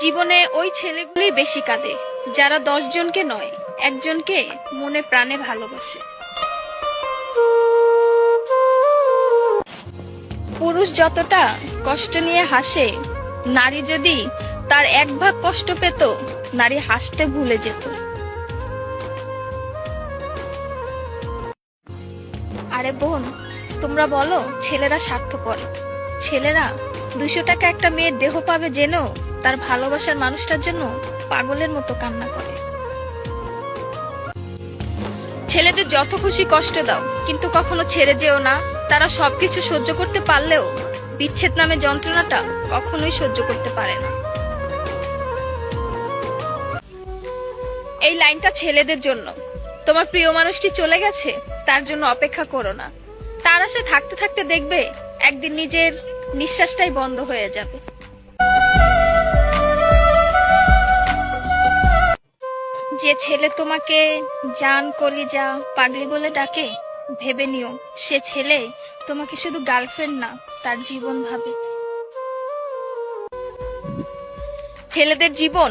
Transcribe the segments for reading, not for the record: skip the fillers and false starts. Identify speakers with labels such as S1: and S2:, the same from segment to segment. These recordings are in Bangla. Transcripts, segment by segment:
S1: জীবনে ওই ছেলেগুলোই বেশি কাঁদে যারা 10 জনকে নয়, একজনকে মনে প্রাণে ভালোবাসে। পুরুষ যতটা কষ্ট নিয়ে হাসে, নারী যদি তার 1 ভাগ কষ্ট পেত, নারী হাসতে ভুলে যেত। আরে বোন, তোমরা বলো ছেলেরা স্বার্থপর। ছেলেরা 200 টাকা একটা মেয়ের দেহ পাবে জেনেও তার ভালোবাসার মানুষটার জন্য পাগলের মতো কান্না করে। ছেলেদের যত খুশি কষ্ট দাও, কিন্তু কখনো ছেড়ে যেও না। তারা সবকিছু সহ্য করতে পারলেও বিচ্ছেদ নামে যন্ত্রণাটা কখনোই সহ্য করতে পারে না। এই লাইনটা ছেলেদের জন্য। তোমার প্রিয় মানুষটি চলে গেছে, তার জন্য অপেক্ষা করো না। তার আশায় থাকতে থাকতে দেখবে একদিন নিজের নিঃশ্বাসটাই বন্ধ হয়ে যাবে। যে ছেলে তোমাকে জান, কলিজা, পাগলি বলে ডাকে, ভেবে নিও সে ছেলে তোমাকে শুধু গার্লফ্রেন্ড না, তার জীবন ভাবে। ছেলেদের জীবন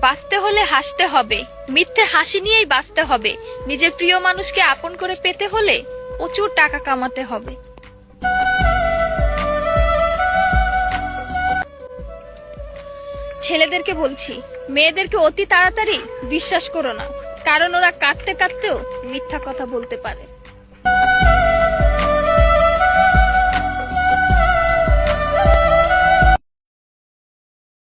S1: বাঁচতে হলে হাসতে হবে, মিথ্যে হাসি নিয়েই বাঁচতে হবে। নিজের প্রিয় মানুষকে আপন করে পেতে হলে প্রচুর টাকা কামাতে হবে। ছেলেদেরকে বলছি, মেয়েদেরকে অতি তাড়াতাড়ি বিশ্বাস করো না, কারণ ওরা কাঁদতে কাঁদতেও মিথ্যা কথা বলতে পারে।